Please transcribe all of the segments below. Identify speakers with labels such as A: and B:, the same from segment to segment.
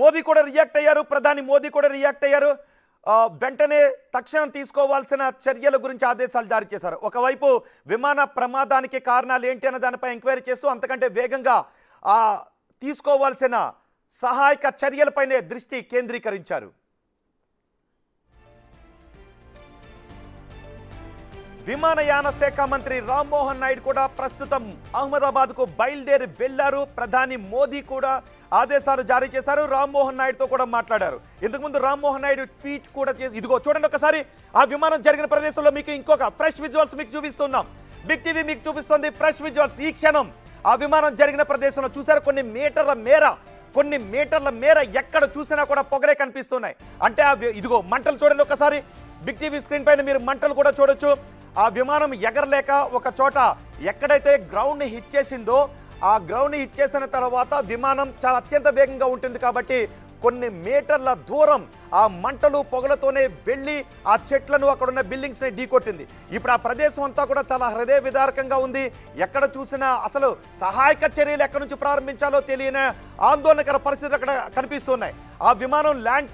A: మోదీ కూడా రియాక్ట్ అయ్యారు, ప్రధాని మోదీ కూడా రియాక్ట్ అయ్యారు. వెంటనే తక్షణం తీసుకోవాల్సిన చర్యల గురించి ఆదేశాలు జారీ చేశారు. ఒకవైపు విమాన ప్రమాదానికి కారణాలు ఏంటి అన్న దానిపై ఎంక్వైరీ చేస్తూ అంతకంటే వేగంగా తీసుకోవాల్సిన సహాయక చర్యలపైనే దృష్టి కేంద్రీకరించారు. విమానయాన శాఖ మంత్రి రామ్మోహన్ నాయుడు కూడా ప్రస్తుతం అహ్మదాబాద్కు బయలుదేరి వెళ్లారు. ప్రధాని మోదీ కూడా ఆదేశాలు జారీ చేశారు. రామ్మోహన్ నాయుడుతో కూడా మాట్లాడారు. ఇంతకుముందు రామ్మోహన్ నాయుడు ట్వీట్ కూడా చేసి, ఇదిగో చూడండి ఒకసారి ఆ విమానం జరిగిన ప్రదేశంలో మీకు ఇంకొక ఫ్రెష్ విజువల్స్ మీకు చూపిస్తున్నాం. బిగ్ టీవీ మీకు చూపిస్తుంది ఫ్రెష్ విజువల్స్. ఈ క్షణం ఆ విమానం జరిగిన ప్రదేశంలో చూసారు, కొన్ని మీటర్ల మేర ఎక్కడ చూసినా కూడా పొగలే కనిపిస్తున్నాయి. అంటే ఇదిగో మంటలు చూడండి ఒకసారి, బిగ్ టీవీ స్క్రీన్ పైన మీరు మంటలు కూడా చూడొచ్చు. ఆ విమానం ఎగరలేక ఒక చోట ఎక్కడైతే గ్రౌండ్ని హిట్ చేసిందో ఆ గ్రౌండ్ని హిట్ చేసిన తర్వాత విమానం చాలా అత్యంత వేగంగా ఉంటుంది కాబట్టి కొన్ని మీటర్ల దూరం ఆ మంటలు పొగలతోనే వెళ్ళి ఆ చెట్లను అక్కడున్న బిల్డింగ్స్ని ఢీకొట్టింది. ఇప్పుడు ఆ ప్రదేశం అంతా కూడా చాలా హృదయ విదారకంగా ఉంది. ఎక్కడ చూసినా అసలు సహాయక చర్యలు ఎక్కడి నుంచి ప్రారంభించాలో తెలియని ఆందోళనకర పరిస్థితులు అక్కడ కనిపిస్తున్నాయి. ఆ విమానం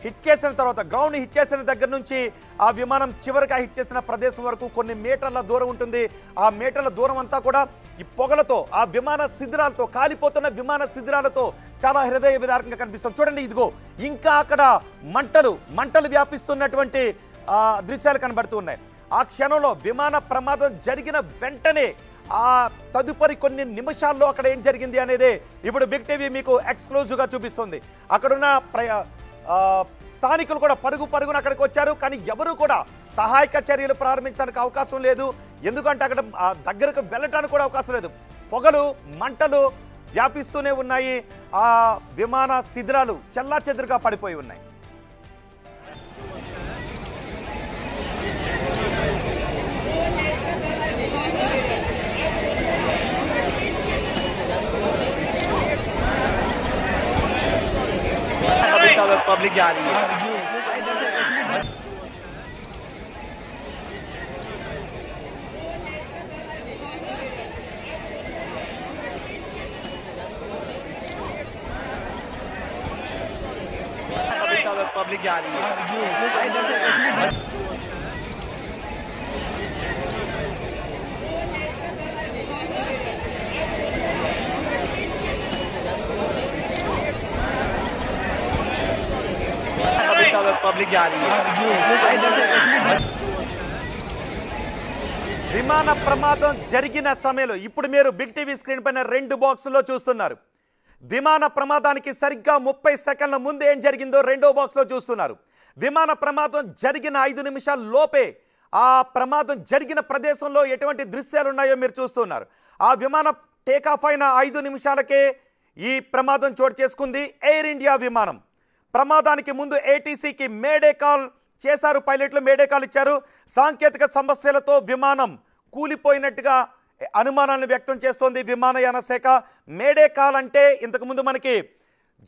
A: హిట్ చేసిన తర్వాత గ్రౌండ్ హిట్ చేసిన దగ్గర నుంచి ఆ విమానం చివరిగా హిట్ చేసిన ప్రదేశం వరకు కొన్ని మీటర్ల దూరం ఉంటుంది. ఆ మీటర్ల దూరం అంతా కూడా ఈ పొగలతో, ఆ విమాన శిథిరాలతో, కాలిపోతున్న విమాన శిథిరాలతో చాలా హృదయ విదారకంగా కనిపిస్తుంది. చూడండి, ఇదిగో ఇంకా అక్కడ మంటలు వ్యాపిస్తున్నటువంటి దృశ్యాలు కనబడుతున్నాయి. ఆ క్షణంలో విమాన ప్రమాదం జరిగిన వెంటనే ఆ తదుపరి కొన్ని నిమిషాల్లో అక్కడ ఏం జరిగింది అనేది ఇప్పుడు బిగ్ టీవీ మీకు ఎక్స్క్లూజివ్గా చూపిస్తుంది. అక్కడున్న స్థానికులు కూడా పరుగున అక్కడికి వచ్చారు. కానీ ఎవరు కూడా సహాయక చర్యలు ప్రారంభించడానికి అవకాశం లేదు. ఎందుకంటే అక్కడ దగ్గరకు వెళ్ళటానికి కూడా అవకాశం లేదు. పొగలు, మంటలు వ్యాపిస్తూనే ఉన్నాయి. ఆ విమాన శిథిరాలు చెల్లాచెదురుగా పడిపోయి ఉన్నాయి.
B: पब्लिक जा रही है। पब्लिक जा रही है। पब्लिक जा रही है।
A: విమాన ప్రమాదం జరిగిన సమయంలో ఇప్పుడు మీరు బిగ్ టీవీ స్క్రీన్ పైన 2 బాక్సుల్లో చూస్తున్నారు. విమాన ప్రమాదానికి సరిగ్గా 30 సెకండ్ల ముందు ఏం జరిగిందో రెండో బాక్స్లో చూస్తున్నారు. విమాన ప్రమాదం జరిగిన 5 నిమిషాల లోపే ఆ ప్రమాదం జరిగిన ప్రదేశంలో ఎటువంటి దృశ్యాలు ఉన్నాయో మీరు చూస్తున్నారు. ఆ విమానం టేకాఫ్ అయిన 5 నిమిషాలకే ఈ ప్రమాదం చోటు చేసుకుంది. ఎయిర్ ఇండియా విమానం ప్రమాదానికి ముందు ఏటీసీకి మేడే కాల్ చేశారు. పైలట్లు మేడే కాల్ ఇచ్చారు. సాంకేతిక సమస్యలతో విమానం కూలిపోయినట్టుగా అనుమానాలను వ్యక్తం చేస్తోంది విమానయాన శాఖ. మేడే కాల్ అంటే ఇంతకుముందు మనకి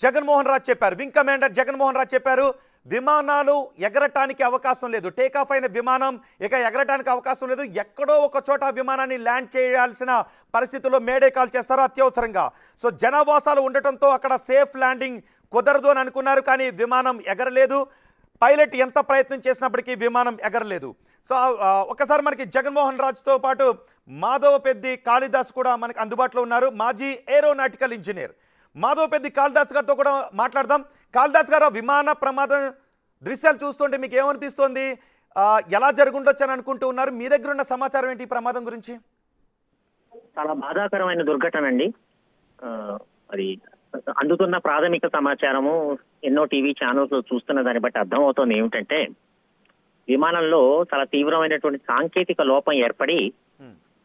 A: జగన్మోహన్ రాజు చెప్పారు, వింగ్ కమాండర్ జగన్మోహన్ రాజు చెప్పారు, విమానాలు ఎగరటానికి అవకాశం లేదు, టేకాఫ్ అయిన విమానం ఇక ఎగరటానికి అవకాశం లేదు, ఎక్కడో ఒక చోట విమానాన్ని ల్యాండ్ చేయాల్సిన పరిస్థితుల్లో మేడే కాల్ చేస్తారు అత్యవసరంగా. సో జనావాసాలు ఉండటంతో అక్కడ సేఫ్ ల్యాండింగ్ కుదరదు అని అనుకున్నారు. కానీ విమానం ఎగరలేదు. పైలట్ ఎంత ప్రయత్నం చేసినప్పటికీ విమానం ఎగరలేదు. సో ఒకసారి మనకి జగన్మోహన్ రాజుతో పాటు మాధవపెద్ది కాళిదాస్ కూడా మనకి అందుబాటులో ఉన్నారు, మాజీ ఏరోనాటికల్ ఇంజనీర్. మాధవపెద్ది కాళిదాస్ గారితో కూడా మాట్లాడదాం. కాళిదాస్ గారు, విమాన ప్రమాదం దృశ్యాలు చూస్తుంటే మీకు ఏమనిపిస్తోంది? ఎలా జరుగుండొచ్చు అని అనుకుంటూ ఉన్నారు? మీ దగ్గర ఉన్న సమాచారం ఏంటి ఈ ప్రమాదం గురించి?
C: చాలా బాధాకరమైన దుర్ఘటన అండి. అది అందుతున్న ప్రాథమిక సమాచారము ఎన్నో టీవీ ఛానల్స్ చూస్తున్న దాన్ని బట్టి అర్థమవుతోంది ఏమిటంటే, విమానంలో చాలా తీవ్రమైనటువంటి సాంకేతిక లోపం ఏర్పడి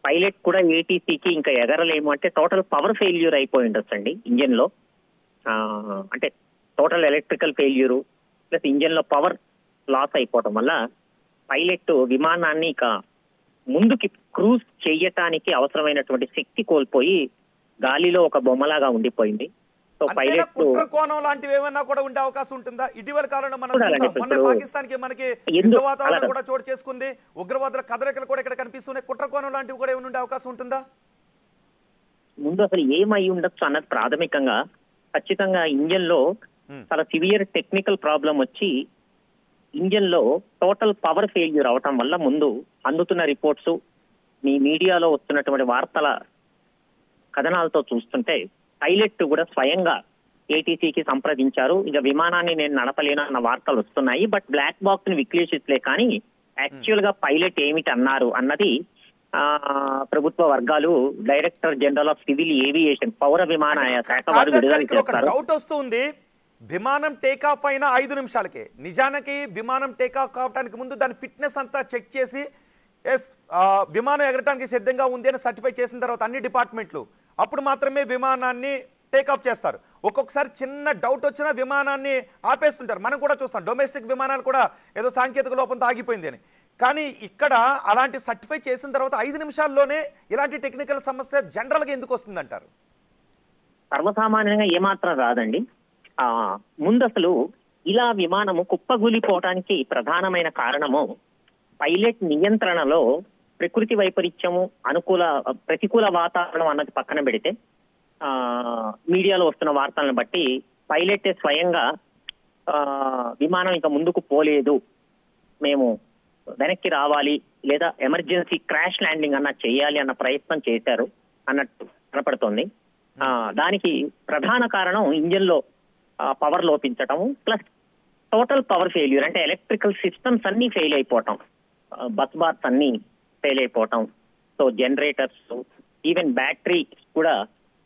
C: పైలట్ కూడా ఏటీసీకి ఇంకా ఎగరలేము అంటే టోటల్ పవర్ ఫెయిల్యూర్ అయిపోయి ఉండొచ్చండి ఇంజన్ లో. అంటే total electrical failure plus engine లో పవర్ లాస్ అయిపోవటం వల్ల పైలట్ విమానాన్ని ఇక ముందుకి క్రూజ్ చేయటానికి అవసరమైనటువంటి శక్తి కోల్పోయి గాలిలో ఒక బొమ్మలాగా ఉండిపోయింది. సో పైలట్
A: కోణం లాంటివి ఏమైనా కూడా ఉండే అవకాశం ఉంటుందా? ఇటీవల కాలంలో మనం మొన్న పాకిస్తాన్ కి మనకి యుద్ధ వాతావరణం కూడా చోటు చేసుకుంది, ఉగ్రవాదుల కదలికలు కూడా ఇక్కడ కనిపిస్తున్నాయి. కుట్ర కోణం లాంటివి కూడా ఏమైనా ఉండే అవకాశం ఉంటుందా?
C: ముందు అసలు ఏమై ఉండొచ్చు అన్నది ప్రాథమికంగా ఖచ్చితంగా ఇంజన్ లో చాలా సివియర్ టెక్నికల్ ప్రాబ్లం వచ్చి ఇంజన్ లో టోటల్ పవర్ ఫెయిల్యూర్ అవటం వల్ల ముందు అందుతున్న రిపోర్ట్స్ మీ మీడియాలో వస్తున్నటువంటి వార్తల కథనాలతో చూస్తుంటే పైలట్ కూడా స్వయంగా ఏటీసీకి సంప్రదించారు. ఇక విమానాన్ని నేను నడపలేను అన్న వార్తలు వస్తున్నాయి. బట్ బ్లాక్ బాక్స్ ని విశ్లేషించలే కానీ యాక్చువల్ గా పైలట్ ఏమిటి అన్నారు అన్నది ప్రభుత్వ వర్గాలు director general of civil aviation పౌర విమానయాన శాఖ వారు విడుదల చేస్తారు.
A: డౌట్ వస్తుంది, విమానం టేకాఫ్ అయిన 5 నిమిషాలకే నిజానికి విమానం టేకాఫ్ కావడానికి ముందు దాని ఫిట్నెస్ అంతా చెక్ చేసి విమానం ఎగరటానికి సిద్ధంగా ఉంది అని సర్టిఫై చేసిన తర్వాత అన్ని డిపార్ట్మెంట్లు అప్పుడు మాత్రమే విమానాన్ని టేకాఫ్ చేస్తారు. ఒక్కొక్కసారి చిన్న డౌట్ వచ్చినా విమానాన్ని ఆపేస్తుంటారు. మనం కూడా చూస్తాం డొమెస్టిక్ విమానాలు కూడా ఏదో సాంకేతిక లోపంతో ఆగిపోయింది అని. కానీ ఇక్కడ అలాంటి సర్టిఫై చేసిన తర్వాత 5 నిమిషాల్లోనే ఇలాంటి టెక్నికల్ సమస్య జనరల్గా ఎందుకు వస్తుందంటారు?
C: సర్వసామాన్యంగా ఏమాత్రం రాదండి. ముందు అసలు ఇలా విమానము కుప్పగూలిపోవడానికి ప్రధానమైన కారణము పైలట్ నియంత్రణలో ప్రకృతి వైపరీత్యము ప్రతికూల వాతావరణం అన్నది పక్కన పెడితే మీడియాలో వస్తున్న వార్తలను బట్టి పైలట్ స్వయంగా విమానం ఇంకా ముందుకు పోలేదు, మేము వెనక్కి రావాలి లేదా ఎమర్జెన్సీ క్రాష్ ల్యాండింగ్ అన్న చేయాలి అన్న ప్రయత్నం చేశారు అన్నట్టు కనపడుతోంది. దానికి ప్రధాన కారణం ఇంజిన్ లో పవర్ లోపించటము ప్లస్ టోటల్ పవర్ ఫెయిల్యూర్, అంటే ఎలక్ట్రికల్ సిస్టమ్స్ అన్ని ఫెయిల్ అయిపోవటం, బస్ బార్స్ అన్ని ఫెయిల్ అయిపోవటం, సో జనరేటర్స్ ఈవెన్ బ్యాటరీ కూడా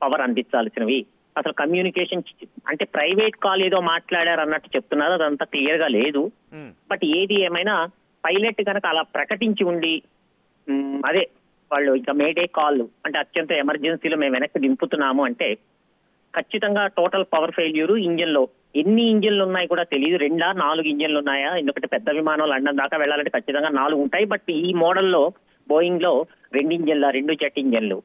C: పవర్ అందించాల్సినవి. అసలు కమ్యూనికేషన్ అంటే ప్రైవేట్ కాల్ ఏదో మాట్లాడారు అన్నట్టు చెప్తున్నారు, అదంతా క్లియర్ గా లేదు. బట్ ఏది ఏమైనా పైలట్ కనుక అలా ప్రకటించి ఉండి అదే వాళ్ళు ఇంకా మేడే కాల్ అంటే అత్యంత ఎమర్జెన్సీలో మేము వెనక్కి దింపుతున్నాము అంటే ఖచ్చితంగా టోటల్ పవర్ ఫెయిల్యూర్. ఇంజిన్ లో ఎన్ని ఇంజిన్లు ఉన్నాయి కూడా తెలియదు, 2-4 ఇంజిన్లు ఉన్నాయా, ఎందుకంటే పెద్ద విమానం లండన్ దాకా వెళ్ళాలంటే ఖచ్చితంగా 4 ఉంటాయి. బట్ ఈ మోడల్లో బోయింగ్ లో 2 జెట్ ఇంజిన్లు.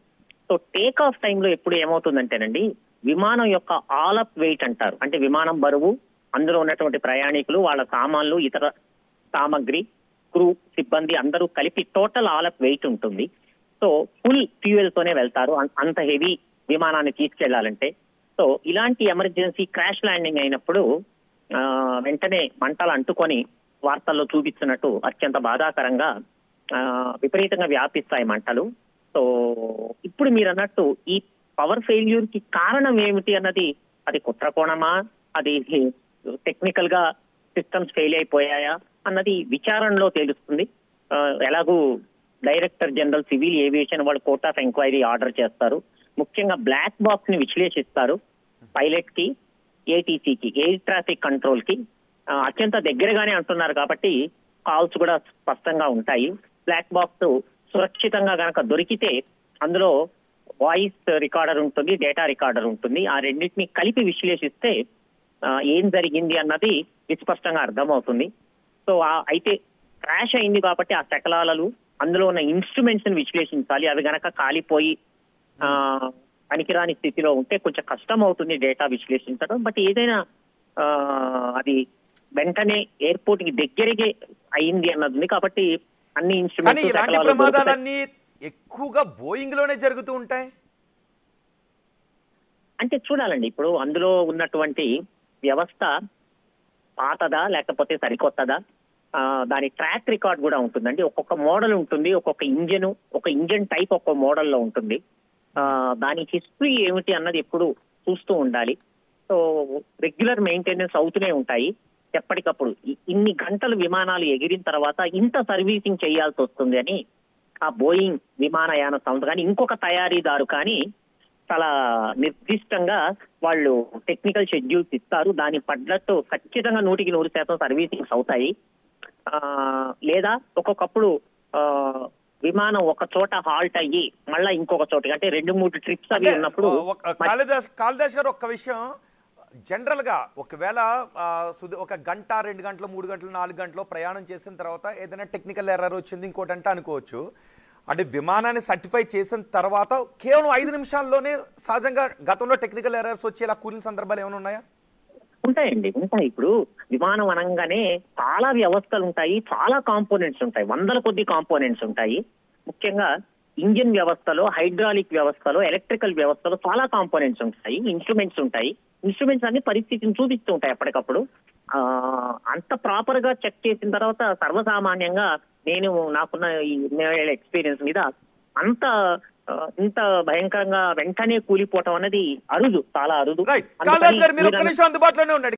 C: సో టేక్ ఆఫ్ టైంలో ఎప్పుడు ఏమవుతుందంటేనండి విమానం యొక్క ఆల్ అప్ వెయిట్ అంటారు, అంటే విమానం బరువు, అందులో ఉన్నటువంటి ప్రయాణికులు, వాళ్ళ సామాన్లు, ఇతర సామగ్రి, క్రూ, సిబ్బంది అందరూ కలిపి టోటల్ ఆల్ అప్ వెయిట్ ఉంటుంది. సో ఫుల్ ఫ్యూయల్ తోనే వెళ్తారు అంత హెవీ విమానాన్ని తీసుకెళ్లాలంటే. సో ఇలాంటి ఎమర్జెన్సీ క్రాష్ ల్యాండింగ్ అయినప్పుడు వెంటనే మంటలు అంటుకొని వార్తల్లో చూపిస్తున్నట్టు అత్యంత బాధాకరంగా విపరీతంగా వ్యాపిస్తాయి మంటలు. సో ఇప్పుడు మీరు అన్నట్టు ఈ పవర్ ఫెయిల్యూర్ కి కారణం ఏమిటి అన్నది, అది కుట్రకోణమా, అది టెక్నికల్ గా సిస్టమ్స్ ఫెయిల్ అయిపోయాయా అన్నది విచారణలో తెలుస్తుంది. ఎలాగూ డైరెక్టర్ జనరల్ సివిల్ ఏవియేషన్ వాళ్ళు కోర్ట్ ఆఫ్ ఎంక్వైరీ ఆర్డర్ చేస్తారు. ముఖ్యంగా బ్లాక్ బాక్స్ ని విశ్లేషిస్తారు. పైలట్ కి, ఏటీసీకి, ఎయిర్ ట్రాఫిక్ కంట్రోల్ కి అత్యంత దగ్గరగానే అంటున్నారు కాబట్టి కాల్స్ కూడా స్పష్టంగా ఉంటాయి. బ్లాక్ బాక్స్ సురక్షితంగా గనక దొరికితే అందులో వాయిస్ రికార్డర్ ఉంటుంది, డేటా రికార్డర్ ఉంటుంది. ఆ రెండింటిని కలిపి విశ్లేషిస్తే ఏం జరిగింది అన్నది విస్పష్టంగా అర్థమవుతుంది. సో అయితే క్రాష్ అయింది కాబట్టి ఆ శకలాలు, అందులో ఉన్న ఇన్స్ట్రుమెంట్స్ ని విశ్లేషించాలి. అవి గనక కాలిపోయి పనికిరాని స్థితిలో ఉంటే కొంచెం కష్టం అవుతుంది డేటా విశ్లేషించడం. బట్ ఏదైనా అది వెంటనే ఎయిర్పోర్ట్ కి దగ్గరగే అయింది అన్నది కాబట్టి అన్ని ఇన్స్ట్రుమెంట్స్.
A: ఇలాంటి ప్రమాదాలన్నీ ఎక్కువగా బోయింగ్ లోనే జరుగుతూ ఉంటాయి
C: అంటే చూడాలండి, ఇప్పుడు అందులో ఉన్నటువంటి వ్యవస్థ పాతదా లేకపోతే సరికొత్తదా, దాని ట్రాక్ రికార్డ్ కూడా ఉంటుందండి. ఒక్కొక్క మోడల్ ఉంటుంది, ఒక్కొక్క ఇంజన్ టైప్ ఒక్కొక్క మోడల్లో ఉంటుంది. దాని హిస్టరీ ఏమిటి అన్నది ఎప్పుడు చూస్తూ ఉండాలి. సో రెగ్యులర్ మెయింటెనెన్స్ అవుతూనే ఉంటాయి ఎప్పటికప్పుడు. ఇన్ని గంటలు విమానాలు ఎగిరిన తర్వాత ఇంత సర్వీసింగ్ చేయాల్సి వస్తుంది అని ఆ బోయింగ్ విమానయాన సంస్థ కానీ ఇంకొక తయారీదారు కానీ చాలా నిర్దిష్టంగా వాళ్ళు టెక్నికల్ షెడ్యూల్స్ ఇస్తారు. దాని పడ్డట్టు ఖచ్చితంగా 100% సర్వీసింగ్స్ అవుతాయి. లేదా ఒక్కొక్కప్పుడు విమానం ఒక చోట హాల్ట్ అయ్యి మళ్ళీ ఇంకొక చోట అంటే 2-3 ట్రిప్స్ అవి ఉన్నప్పుడు.
A: కాళిదాస్ గారు ఒక్క విషయం, జనరల్ గా ఒకవేళ ఒక గంట, 2 గంటలు, 3 గంటలు, 4 గంటలు ప్రయాణం చేసిన తర్వాత ఏదైనా టెక్నికల్ ఎర్రర్ వచ్చింది ఇంకోటి అంటే అనుకోవచ్చు. అంటే విమానాన్ని సర్టిఫై చేసిన తర్వాత కేవలం 5 నిమిషాల్లోనే సహజంగా గతంలో టెక్నికల్ ఎర్రర్స్ వచ్చి ఇలా కూలిన సందర్భాలు ఏమైనా ఉన్నాయా?
C: ఉంటాయండి, ఉంటాయి. ఇప్పుడు విమానం అనగానే చాలా వ్యవస్థలు ఉంటాయి, చాలా కాంపోనెంట్స్ ఉంటాయి, 100 కొద్ది కాంపోనెంట్స్ ఉంటాయి. ముఖ్యంగా ఇంజిన్ వ్యవస్థలో, హైడ్రాలిక్ వ్యవస్థలో, ఎలక్ట్రికల్ వ్యవస్థలో చాలా కాంపోనెంట్స్ ఉంటాయి, ఇన్స్ట్రుమెంట్స్ ఉంటాయి. ఇన్స్ట్రుమెంట్స్ అన్ని పరిస్థితిని చూపిస్తూ ఉంటాయి ఎప్పటికప్పుడు. అంత ప్రాపర్ గా చెక్ చేసిన తర్వాత సర్వసామాన్యంగా నేను నాకున్న ఈ ఎక్స్పీరియన్స్ మీద ఇంత భయంకరంగా వెంటనే కూలిపోవటం అనేది అరుదు, చాలా అరుదు.
A: రైట్. కాళిదాస్ గారు మీరు ఒక్క నిమిషం అందుబాటులోనే ఉండండి.